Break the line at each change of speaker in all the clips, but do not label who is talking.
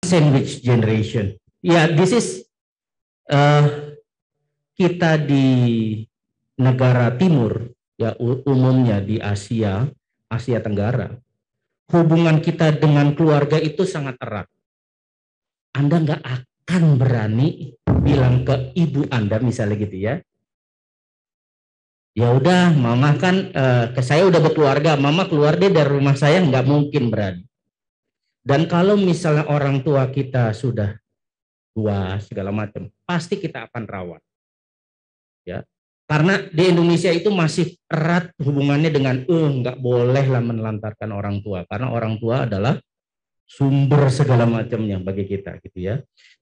sandwich generation. Ya, this is kita di negara timur, ya umumnya di Asia Tenggara, hubungan kita dengan keluarga itu sangat erat. Anda nggak akan berani bilang ke ibu Anda misalnya gitu ya, ya udah mama kan saya udah berkeluarga, mama keluar deh dari rumah saya, nggak mungkin berani. Dan kalau misalnya orang tua kita sudah tua segala macam, pasti kita akan rawat. Ya, karena di Indonesia itu masih erat hubungannya dengan nggak boleh lah menelantarkan orang tua, karena orang tua adalah sumber segala macamnya bagi kita gitu ya.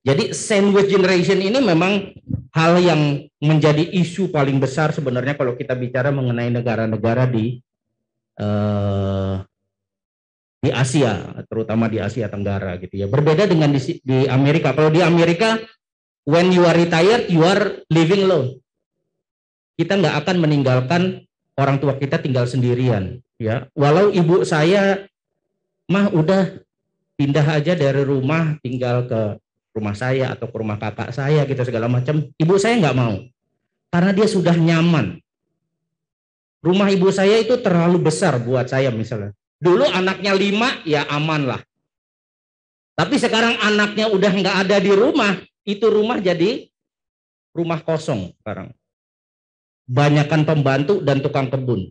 Jadi sandwich generation ini memang hal yang menjadi isu paling besar sebenarnya kalau kita bicara mengenai negara-negara di Asia, terutama di Asia Tenggara gitu ya. Berbeda dengan di Amerika. Kalau di Amerika, when you are retired, you are living alone. Kita nggak akan meninggalkan orang tua kita tinggal sendirian, ya. Walau ibu saya, mah udah pindah aja dari rumah tinggal ke rumah saya atau ke rumah kakak saya gitu segala macam. Ibu saya nggak mau, karena dia sudah nyaman. Rumah ibu saya itu terlalu besar buat saya misalnya. Dulu anaknya 5, ya aman lah. Tapi sekarang anaknya udah nggak ada di rumah, itu rumah jadi rumah kosong sekarang. Banyakan pembantu dan tukang kebun.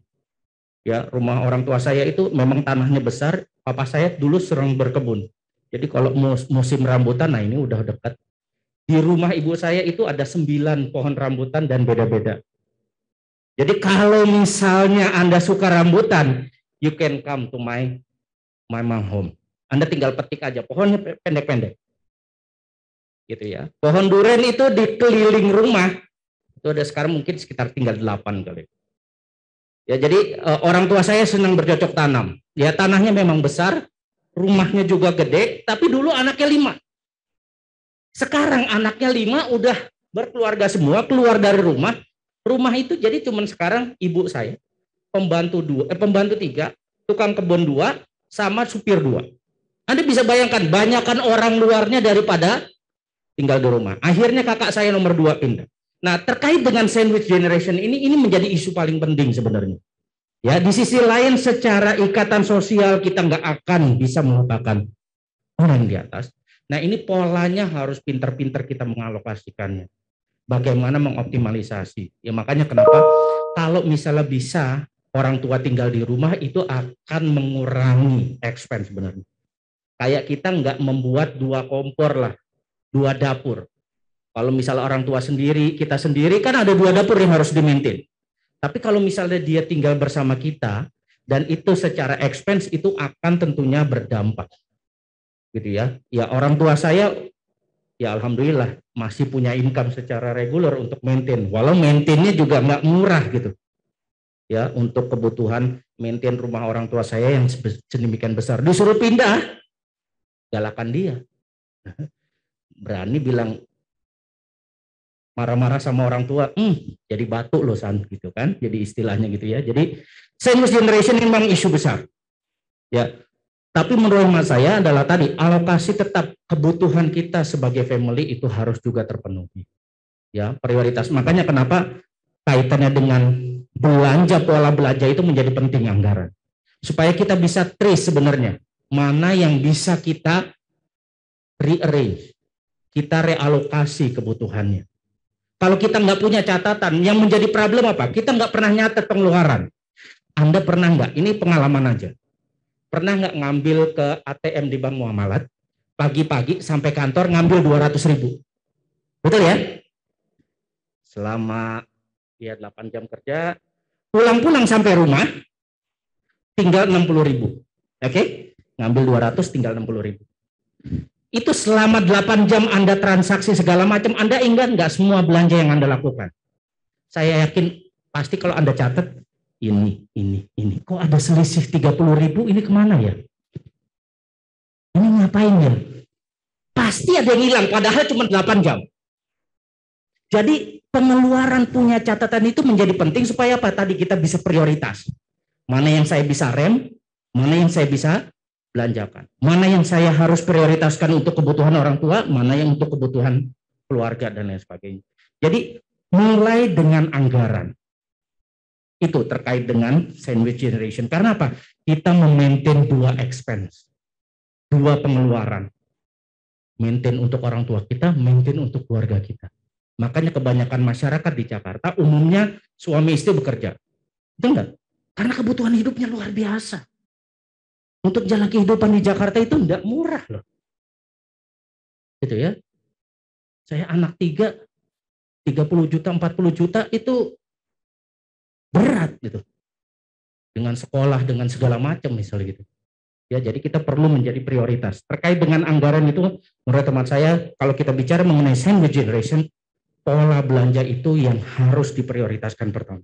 Ya, rumah orang tua saya itu memang tanahnya besar. Papa saya dulu sering berkebun. Jadi kalau musim rambutan, nah ini udah dekat. Di rumah ibu saya itu ada 9 pohon rambutan dan beda-beda. Jadi kalau misalnya Anda suka rambutan, you can come to my mom home. Anda tinggal petik aja, pohonnya pendek-pendek. Gitu ya. Pohon durian itu di keliling rumah, itu ada sekarang mungkin sekitar tinggal 8 kali. Ya, jadi orang tua saya senang bercocok tanam. Ya, tanahnya memang besar, rumahnya juga gede, tapi dulu anaknya 5. Sekarang anaknya 5 udah berkeluarga semua, keluar dari rumah. Rumah itu jadi cuman sekarang ibu saya, pembantu 3, tukang kebun 2, sama supir 2. Anda bisa bayangkan, banyakkan orang luarnya daripada tinggal di rumah. Akhirnya kakak saya nomor 2 pindah. Nah, terkait dengan sandwich generation ini menjadi isu paling penting sebenarnya. Ya, di sisi lain secara ikatan sosial kita nggak akan bisa melupakan orang di atas. Nah, ini polanya harus pintar-pintar kita mengalokasikannya. Bagaimana mengoptimalisasi. Ya, makanya kenapa kalau misalnya bisa orang tua tinggal di rumah itu akan mengurangi expense sebenarnya. Kayak kita nggak membuat 2 kompor lah, 2 dapur. Kalau misalnya orang tua sendiri, kita sendiri kan ada 2 dapur yang harus di-maintain. Tapi kalau misalnya dia tinggal bersama kita dan itu secara expense itu akan tentunya berdampak. Gitu ya. Ya orang tua saya ya alhamdulillah masih punya income secara reguler untuk maintain. Walau maintainnya juga nggak murah gitu. Ya, untuk kebutuhan maintain rumah orang tua saya yang sedemikian besar. Disuruh pindah, galakan dia. Berani bilang marah-marah sama orang tua, jadi batu loh San gitu kan, jadi istilahnya gitu ya. Jadi sandwich generation memang isu besar, ya. Tapi menurut hemat saya adalah tadi alokasi tetap kebutuhan kita sebagai family itu harus juga terpenuhi, ya prioritas. Makanya kenapa kaitannya dengan belanja, pola belanja itu menjadi penting anggaran, supaya kita bisa trace sebenarnya mana yang bisa kita rearrange, kita realokasi kebutuhannya. Kalau kita nggak punya catatan, yang menjadi problem apa? Kita nggak pernah nyatet pengeluaran. Anda pernah nggak? Ini pengalaman aja. Pernah nggak ngambil ke ATM di Bank Muamalat, pagi-pagi sampai kantor ngambil 200.000? Betul ya? Selama ya 8 jam kerja, pulang-pulang sampai rumah, tinggal 60.000. Oke? Ngambil 200, tinggal 60.000. Itu selama 8 jam Anda transaksi segala macam, Anda ingat nggak semua belanja yang Anda lakukan? Saya yakin pasti kalau Anda catat, ini. Kok ada selisih 30.000, ini kemana ya? Ini ngapain ya? Pasti ada yang hilang, padahal cuma 8 jam. Jadi pengeluaran punya catatan itu menjadi penting supaya apa? Tadi kita bisa prioritas. Mana yang saya bisa rem, mana yang saya bisa belanjakan. Mana yang saya harus prioritaskan untuk kebutuhan orang tua, mana yang untuk kebutuhan keluarga dan lain sebagainya. Jadi mulai dengan anggaran. Itu terkait dengan sandwich generation. Karena apa? Kita memaintain dua expense, dua pengeluaran. Maintain untuk orang tua kita, maintain untuk keluarga kita. Makanya kebanyakan masyarakat di Jakarta umumnya suami istri bekerja. Betul enggak? Karena kebutuhan hidupnya luar biasa. Untuk jalan kehidupan di Jakarta itu enggak murah loh. Gitu ya. Saya anak 30 juta, 40 juta itu berat gitu. Dengan sekolah, dengan segala macam misalnya gitu. Ya, jadi kita perlu menjadi prioritas. Terkait dengan anggaran itu, menurut teman saya, kalau kita bicara mengenai sandwich generation, pola belanja itu yang harus diprioritaskan pertama.